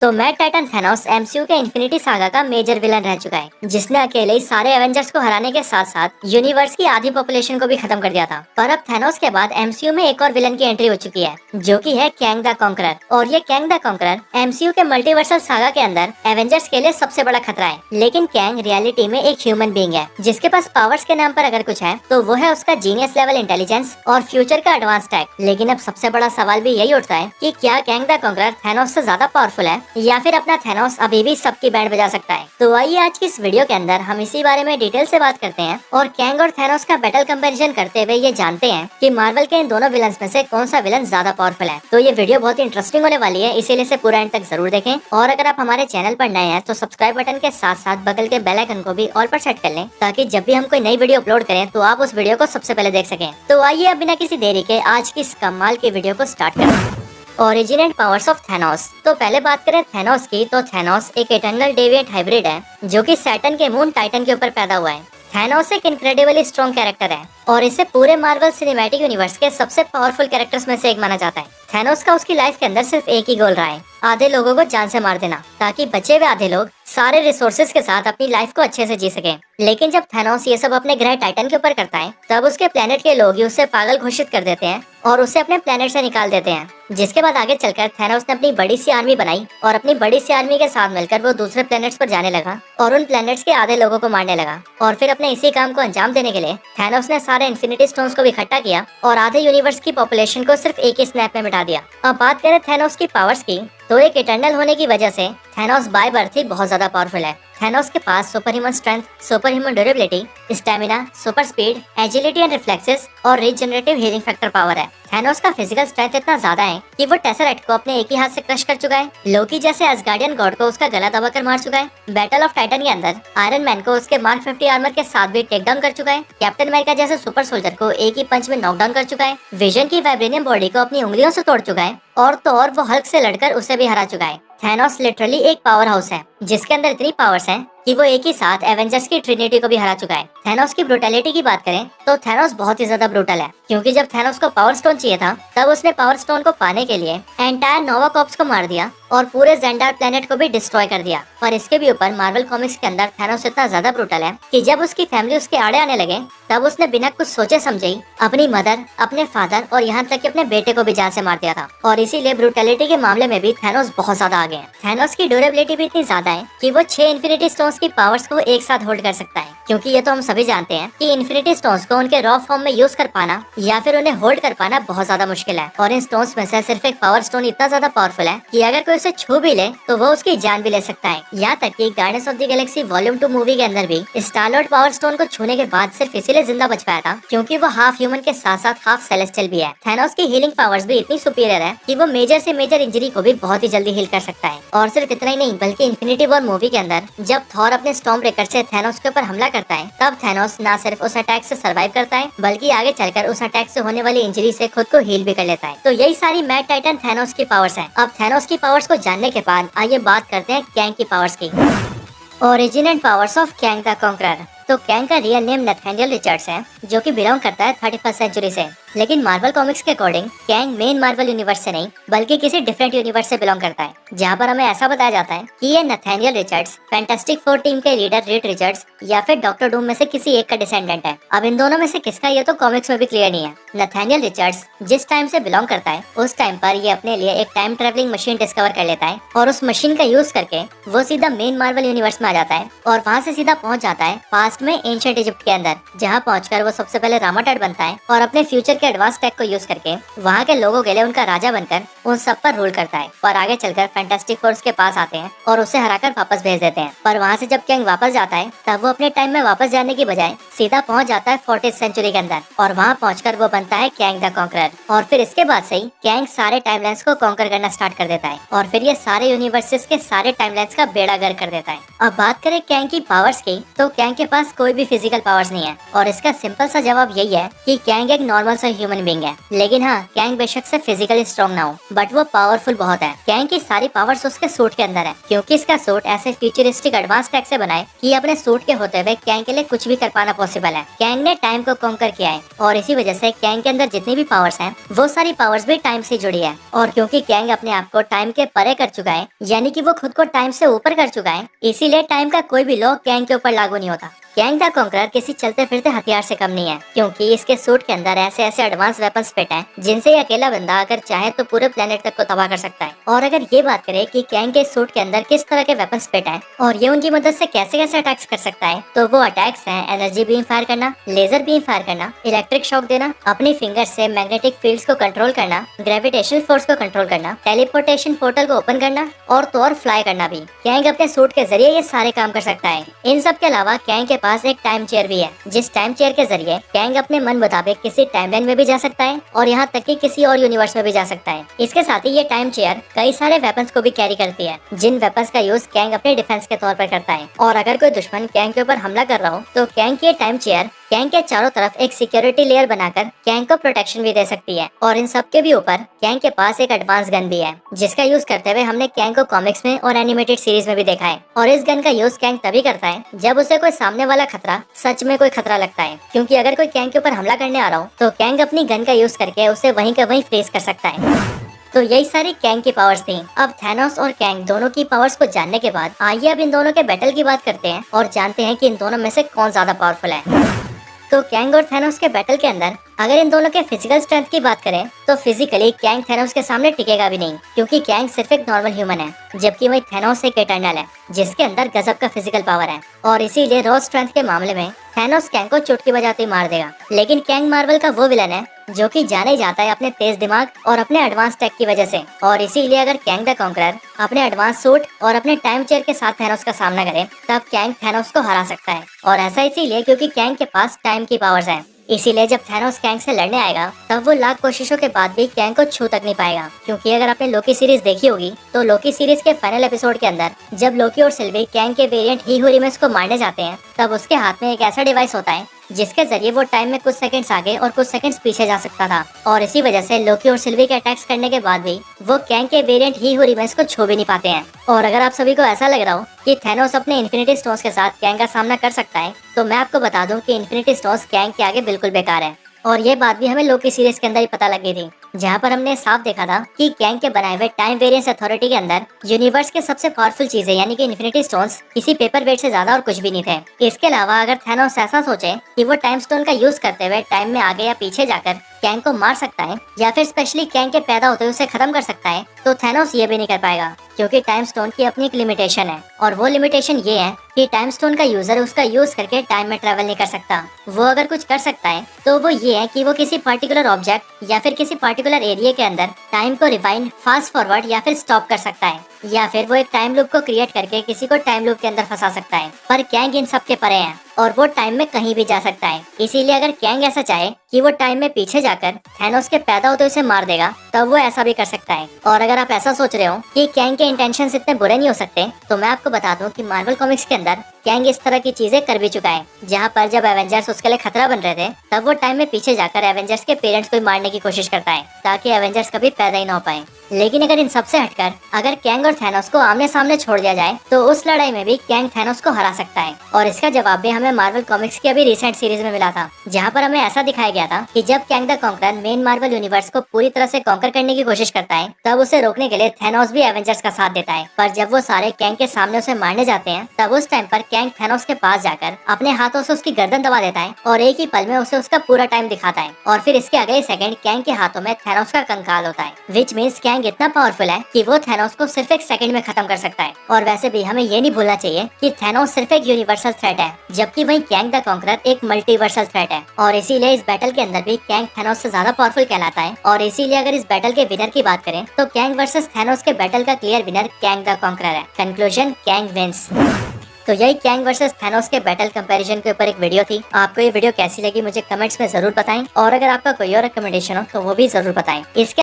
तो mat Titan Thanos MCU के infinity saga का मेजर विलन रह चुका है, जिसने अकेले ही सारे एवेंजर्स को हराने के साथ साथ यूनिवर्स की आधी पॉपुलेशन को भी खत्म कर दिया था। पर अब थैनोस के बाद एमसीयू में एक और विलन की एंट्री हो चुकी है, जो कि है कैंग द कॉन्करर। और ये कैंग द कॉन्करर एमसीयू के मल्टीवर्सल सागा के अंदर एवेंजर्स के लिए सबसे बड़ा खतरा है। लेकिन कैंग रियलिटी में एक ह्यूमन बीइंग है, जिसके पास पावर्स के नाम पर अगर कुछ है तो वो है उसका जीनियस लेवल इंटेलिजेंस और फ्यूचर का एडवांस टेक। लेकिन अब सबसे बड़ा सवाल भी यही उठता है कि क्या कैंग द कॉन्करर थैनोस से ज्यादा पावरफुल है या फिर अपना थैनोस अभी भी सबकी बैंड बजा सकता है। तो आइए आज की इस वीडियो के अंदर हम इसी बारे में डिटेल से बात करते हैं और कैंग और थैनोस का बैटल कंपैरिजन करते हुए ये जानते हैं कि मार्वल के इन दोनों विलन्स में से कौन सा विलन ज्यादा पावरफुल है। तो ये वीडियो बहुत इंटरेस्टिंग होने वाली है, इसीलिए इसे पूरा एंड तक जरूर देखें। और अगर आप हमारे चैनल पर नए हैं तो सब्सक्राइब बटन के साथ साथ बगल के बेल आइकन को भी ऑल पर सेट कर लें, ताकि जब भी हम कोई नई वीडियो अपलोड करें तो आप उस वीडियो को सबसे पहले देख सकें। तो आइए अब बिना किसी देरी के आज की इस कमाल की वीडियो को स्टार्ट करें। Origin and powers of Thanos. तो पहले बात करें थैनोस की, तो थैनोस एक इटर्नल डेविएंट हाइब्रिड है जो कि सैटर्न के मून टाइटन के ऊपर पैदा हुआ है। थैनोस एक इनक्रेडिबली स्ट्रॉन्ग कैरेक्टर है और इसे पूरे मार्वल सिनेमैटिक यूनिवर्स के सबसे पावरफुल कैरेक्टर्स में से एक माना जाता है। थैनोस का उसकी लाइफ के अंदर सिर्फ एक ही गोल रहा है, आधे लोगों को जान से मार देना, ताकि बचे हुए आधे लोग सारे रिसोर्सेज के साथ अपनी लाइफ को अच्छे से जी सके। लेकिन जब थैनोस ये सब अपने ग्रह टाइटन के ऊपर करता है, तब उसके प्लेनेट के लोग ही उसे पागल घोषित कर देते हैं और उसे अपने प्लेनेट से निकाल देते हैं। जिसके बाद आगे चलकर थैनोस ने अपनी बड़ी सी आर्मी बनाई और अपनी बड़ी सी आर्मी के साथ मिलकर वो दूसरे प्लेनेट्स पर जाने लगा और उन प्लेनेट्स के आधे लोगों को मारने लगा। और फिर अपने इसी काम को अंजाम देने के लिए थैनोस ने सारे इन्फिनिटी स्टोन्स को इकट्ठा किया और आधे यूनिवर्स की पॉपुलेशन को सिर्फ एक ही स्नैप में मिटा दिया। अब बात करें थैनोस की पावर्स की, तो एक इटर्नल होने की वजह से थैनोस बाय बर्थ ही बहुत ज्यादा पावरफुल है। थैनोस के पास super human strength, super human durability, stamina, super speed, agility and reflexes और रीजनरेटिव हीलिंग फैक्टर पावर है। थैनोस का फिजिकल स्ट्रेंथ इतना ज्यादा है कि वो टेसरेक्ट को अपने एक ही हाथ से क्रश कर चुका है। लोकी जैसे असगार्डियन गॉड को उसका गला दबाकर मार चुका है। बैटल ऑफ टाइटन के अंदर आयरन मैन को उसके मार्क 50 आर्मर के साथ भी टेक डाउन कर चुका है। कैप्टन अमेरिका जैसे सुपर सोल्जर को एक ही पंच में नॉकडाउन कर चुका है। विजन की वाइब्रेनियम बॉडी को अपनी उंगलियों से तोड़ चुका है और तो और वो हल्क से लड़कर उसे भी हरा चुका है। थैनोस लिटरली एक पावर हाउस है, जिसके अंदर इतनी पावर्स हैं कि वो एक ही साथ एवेंजर्स की ट्रिनिटी को भी हरा चुका है। थैनोस की ब्रूटैलिटी की बात करें तो थैनोस बहुत ही ज्यादा ब्रूटल है, क्योंकि जब थैनोस को पावर स्टोन चाहिए था तब उसने पावर स्टोन को पाने के लिए एंटायर नोवा कॉर्प्स को मार दिया और पूरे जेंडार प्लेनेट को भी डिस्ट्रॉय कर दिया। और इसके भी ऊपर मार्वल कॉमिक्स के अंदर थैनोस इतना ज्यादा ब्रूटल है कि जब उसकी फैमिली उसके आड़े आने लगे तब उसने बिना कुछ सोचे समझे ही अपनी मदर, अपने फादर और यहाँ तक कि अपने बेटे को भी जान से मार दिया था। और इसीलिए ब्रूटैलिटी के मामले में भी थैनोस बहुत ज्यादा आगे है। थैनोस की ड्यूरेबिलिटी भी इतनी ज्यादा है कि वो 6 इन्फिनिटी स्टोन्स की पावर्स को एक साथ होल्ड कर सकता है, क्योंकि ये तो हम सभी जानते हैं कि इन्फिनिटी स्टोन्स को उनके रॉ फॉर्म में यूज कर पाना या फिर उन्हें होल्ड कर पाना बहुत ज्यादा मुश्किल है। और इन स्टोन्स में से सिर्फ एक पावर स्टोन इतना ज्यादा पावरफुल है कि अगर कोई उसे छू भी ले तो वो उसकी जान भी ले सकता है। यहाँ तक कि guardians of the Galaxy volume 2 movie के अंदर भी स्टार-लॉर्ड पावर स्टोन को छूने के बाद सिर्फ इसीलिए जिंदा बच पाया था क्योंकि वो हाफ ह्यूमन के साथ साथ हाफ सेलेस्टियल भी है। थैनोस की हीलिंग पावर्स भी इतनी सुपीरियर है कि वो मेजर से मेजर इंजरी को भी बहुत ही जल्दी हील कर सकता है। और सिर्फ इतना ही नहीं, बल्कि इन्फिनिटी वॉर मूवी के अंदर जब थॉर अपने स्टॉर्म ब्रेकर से थैनोस के ऊपर हमला करता है, तब थैनोस न सिर्फ उस अटैक से सर्वाइव करता है बल्कि आगे चलकर उस अटैक से होने वाली इंजरी से खुद को हील भी कर लेता है। तो यही सारी मैट टाइटन थैनोस की पावर्स हैं। अब थैनोस की पावर्स को जानने के बाद आइए बात करते हैं कैंग की पावर्स की। Origin and powers of Kang the conqueror. तो कैंग का रियल नेम नथानियल रिचर्ड्स है, जो कि बिलोंग करता है 31st सेंचुरी से। लेकिन मार्वल कॉमिक्स के according Kang main Marvel universe से नहीं बल्कि किसी डिफरेंट यूनिवर्स से बिलोंग करता है, जहाँ पर हमें ऐसा बताया जाता है कि ये Nathaniel Richards fantastic four team के लीडर रीड रिचर्ड्स या फिर डॉक्टर डूम में से किसी एक का डिसेंडेंट है। अब इन दोनों में से किसका ये तो कॉमिक्स में भी क्लियर नहीं है। नथानियल रिचर्ड्स जिस टाइम से बिलोंग करता है उस टाइम पर ये अपने लिए एक टाइम ट्रेवलिंग मशीन डिस्कवर कर लेता है और उस मशीन का यूज करके वो सीधा मेन मार्वल यूनिवर्स में आ जाता है और वहाँ से सीधा पहुँच जाता है पास्ट में एंशिएंट इजिप्ट के अंदर, जहाँ पहुंचकर वो सबसे पहले रामाटाइड बनता है और अपने फ्यूचर के एडवांस टेक को यूज करके वहाँ के लोगों के लिए उनका राजा बनकर उन सब पर रूल करता है। और आगे चलकर फैंटास्टिक फोर्स के पास आते हैं और उसे हराकर वापस भेज देते हैं। पर वहाँ से जब कैंग वापस जाता है तब वो अपने टाइम में वापस जाने की बजाय सीधा पहुँच जाता है 40th सेंचुरी के अंदर और वहाँ पहुंचकर वो बनता है कैंग द कॉन्करर। और फिर इसके बाद से ही कैंग सारे टाइमलाइंस को कॉन्कर करना स्टार्ट कर देता है और फिर ये सारे यूनिवर्सेस के सारे टाइमलाइंस का बेड़ा गर्क कर देता है। अब बात करें कैंग की पावर्स की, तो कैंग के पास कोई भी फिजिकल पावर्स नहीं है और इसका सिंपल सा जवाब यही है कि कैंग एक नॉर्मल सा ह्यूमन बीइंग है। लेकिन हाँ, कैंग बेशक से फिजिकली स्ट्रॉन्ग ना हो, बट वो पावरफुल बहुत है। कैंग की सारी पावर्स उसके सूट के अंदर है, क्योंकि इसका सूट ऐसे फ्यूचरिस्टिक एडवांस टेक से बना है कि अपने सूट के होते हुए कैंग के लिए कुछ भी कर पाना पॉसिबल है। कैंग ने टाइम को कॉन्कर किया है और इसी वजह से कैंग के अंदर जितनी भी पावर्स हैं, वो सारी पावर्स भी टाइम से जुड़ी है। और क्योंकि कैंग अपने आप को टाइम के परे कर चुका है, यानी कि वो खुद को टाइम से ऊपर कर चुका है, इसीलिए टाइम का कोई भी लॉ कैंग के ऊपर लागू नहीं होता। कैंग द कॉन्करर किसी चलते फिरते हथियार से कम नहीं है, क्योंकि इसके सूट के अंदर ऐसे ऐसे एडवांस वेपन्स फिट हैं, जिनसे अकेला बंदा अगर चाहे तो पूरे प्लेनेट तक को तबाह कर सकता है। और अगर ये बात करें कि कैंग के सूट के अंदर किस तरह के वेपन्स फिट हैं और ये उनकी मदद से कैसे कैसे अटैक्स कर सकता है, तो वो अटैक्स हैं एनर्जी बीम फायर करना, लेजर बीम फायर करना, इलेक्ट्रिक शॉक देना, अपनी फिंगर से मैग्नेटिक फील्ड्स को कंट्रोल करना, ग्रेविटेशनल फोर्स को कंट्रोल करना, टेलीपोर्टेशन पोर्टल को ओपन करना और तो और फ्लाई करना भी। कैंग अपने सूट के जरिए ये सारे काम कर सकता है। इन सब के अलावा कैंग के पास एक टाइम चेयर भी है, जिस टाइम चेयर के जरिए कैंग अपने मन मुताबिक किसी टाइमलाइन में भी जा सकता है और यहाँ तक कि किसी और यूनिवर्स में भी जा सकता है। इसके साथ ही ये टाइम चेयर कई सारे वेपन्स को भी कैरी करती है, जिन वेपन्स का यूज कैंग अपने डिफेंस के तौर पर करता है। और अगर कोई दुश्मन कैंग के ऊपर हमला कर रहा हो, तो कैंग की टाइम चेयर कैंग के चारों तरफ एक सिक्योरिटी लेयर बनाकर कैंग को प्रोटेक्शन भी दे सकती है। और इन सब के भी ऊपर कैंग के पास एक एडवांस गन भी है, जिसका यूज करते हुए हमने कैंग को कॉमिक्स में और एनिमेटेड सीरीज में भी देखा है। और इस गन का यूज कैंग तभी करता है जब उसे कोई सामने वाला खतरा सच में कोई खतरा लगता है, क्योंकि अगर कोई कैंग के ऊपर हमला करने आ रहा हो, तो कैंग अपनी गन का यूज करके उसे वहीं का वहीं फ्रीज कर सकता है। तो यही सारी कैंग की पावर्स थी। अब थैनोस और कैंग दोनों की पावर्स को जानने के बाद आइए अब इन दोनों के बैटल की बात करते हैं और जानते हैं कि इन दोनों में से कौन ज्यादा पावरफुल है। तो कैंग और थैनोस के बैटल के अंदर अगर इन दोनों के फिजिकल स्ट्रेंथ की बात करें, तो फिजिकली कैंग थैनोस के सामने टिकेगा भी नहीं, क्योंकि कैंग सिर्फ एक नॉर्मल ह्यूमन है, जबकि वही थैनोस एक इटर्नल है, जिसके अंदर गजब का फिजिकल पावर है। और इसीलिए रॉ स्ट्रेंथ के मामले में थैनोस कैंग को चुटकी बजाते ही मार देगा। लेकिन कैंग मार्वल का वो विलन है जो कि जाने जाता है अपने तेज दिमाग और अपने एडवांस टेक की वजह से। और इसीलिए अगर कैंग द कॉन्करर अपने एडवांस सूट और अपने टाइम चेयर के साथ थैनोस का सामना करे, तब कैंग थैनोस को हरा सकता है। और ऐसा इसीलिए क्योंकि कैंग के पास टाइम की पावर्स है। इसीलिए जब थैनोस कैंग से लड़ने आएगा, तब वो लाख कोशिशों के बाद भी कैंग को छू तक नहीं पाएगा। क्योंकि अगर आपने लोकी सीरीज देखी होगी, तो लोकी सीरीज के फाइनल एपिसोड के अंदर जब लोकी और सिल्वी कैंग के वेरिएंट ही हुरिमेस को मारने जाते हैं, तब उसके हाथ में एक ऐसा डिवाइस होता है जिसके जरिए वो टाइम में कुछ सेकंड्स आगे और कुछ सेकंड्स पीछे जा सकता था। और इसी वजह से लोकी और सिल्वी के अटैक्स करने के बाद भी वो कैंग के वेरिएंट ही हुरिमेस को छू भी नहीं पाते हैं। और अगर आप सभी को ऐसा लग रहा हो कि थैनोस अपने इन्फिनिटी स्टोन्स के साथ कैंग का सामना कर सकता है, तो मैं आपको बता दूं कि इन्फिनिटी स्टोन्स कैंग के आगे बिल्कुल बेकार है। और ये बात भी हमें लोकी सीरीज के अंदर ही पता लगी थी, जहाँ पर हमने साफ देखा था कि कैंग के बनाए हुए टाइम वेरिएंस अथॉरिटी के अंदर यूनिवर्स के सबसे पावरफुल चीजें यानी कि इन्फिनिटी स्टोन्स किसी पेपर वेट से ज्यादा और कुछ भी नहीं थे। इसके अलावा अगर थैनोस ऐसा सोचे कि वो टाइम स्टोन का यूज करते हुए टाइम में आगे या पीछे जाकर कैंग को मार सकता है, या फिर स्पेशली कैंग के पैदा होते हुए उसे खत्म कर सकता है, तो थैनोस ये भी नहीं कर पाएगा, क्योंकि टाइम स्टोन की अपनी एक लिमिटेशन है। और वो लिमिटेशन ये है कि टाइम स्टोन का यूजर उसका यूज करके टाइम में ट्रेवल नहीं कर सकता। वो अगर कुछ कर सकता है तो वो ये है कि वो किसी पर्टिकुलर ऑब्जेक्ट या फिर किसी पर्टिकुलर एरिया के अंदर टाइम को रिवाइंड, फास्ट फॉरवर्ड या फिर स्टॉप कर सकता है, या फिर वो एक टाइम लूप को क्रिएट करके किसी को टाइम लूप के अंदर फंसा सकता है। पर कैंग इन सब के परे है और वो टाइम में कहीं भी जा सकता है। इसीलिए अगर कैंग ऐसा चाहे कि वो टाइम में पीछे जाकर थैनोस के पैदा होते उसे मार देगा, तब वो ऐसा भी कर सकता है। और अगर आप ऐसा सोच रहे हो कि कैंग के इंटेंशंस इतने बुरे नहीं हो सकते, तो मैं आपको बता दूं कि मार्वल कॉमिक्स के अंदर कैंग इस तरह की चीजें कर भी चुका है, जहाँ पर जब एवेंजर्स उसके लिए खतरा बन रहे थे, तब वो टाइम में पीछे जाकर एवेंजर्स के पेरेंट्स को मारने की कोशिश करता है, ताकि एवेंजर्स कभी पैदा ही ना हो पाए। लेकिन अगर इन सबसे हटकर अगर कैंग और थैनोस को आमने सामने छोड़ दिया जाए, तो उस लड़ाई में भी कैंग थैनोस को हरा सकता है। और इसका जवाब भी हमें मार्वल कॉमिक्स की अभी रिसेंट सीरीज में मिला था, जहाँ पर हमें ऐसा दिखाया गया था कि जब Kang the conqueror main Marvel universe को पूरी तरह से कॉन्कर करने की कोशिश करता है, तब उसे रोकने के लिए थैनोस भी एवेंजर्स का साथ देता है। पर जब वो सारे कैंग के सामने उसे मारने जाते हैं, तब उस टाइम पर कैंग थैनोस के पास जाकर अपने हाथों से उसकी गर्दन दबा देता है और एक ही पल में उसे उसका पूरा टाइम दिखाता है। और फिर इसके अगले सेकंड कैंग के हाथों में थैनोस का कंकाल होता है, विच मीन्स कैंग इतना पावरफुल है कि वो थैनोस को सिर्फ एक सेकंड में खत्म कर सकता है। और वैसे भी हमें ये नहीं भूलना चाहिए कि थैनोस सिर्फ एक यूनिवर्सल थ्रेट है, जबकि वही कैंग द कॉन्करर एक मल्टीवर्सल थ्रेट है। और इसीलिए इस बैटल के अंदर भी कैंग थैनोस से ज्यादा पावरफुल कहलाता है। और इसीलिए अगर इस बैटल के विनर की बात करें, तो कैंग वर्सेस थैनोस के बैटल का clear winner Kang the conqueror है। Conclusion, Kang wins. तो यही कैंग वर्सेस थैनोस के बैटल कंपैरिजन के ऊपर एक वीडियो थी। आपको ये वीडियो कैसी लगी मुझे कमेंट्स में जरूर बताएं, और अगर आपका कोई और रिकमेंडेशन हो तो वो भी जरूर बताएं। इसके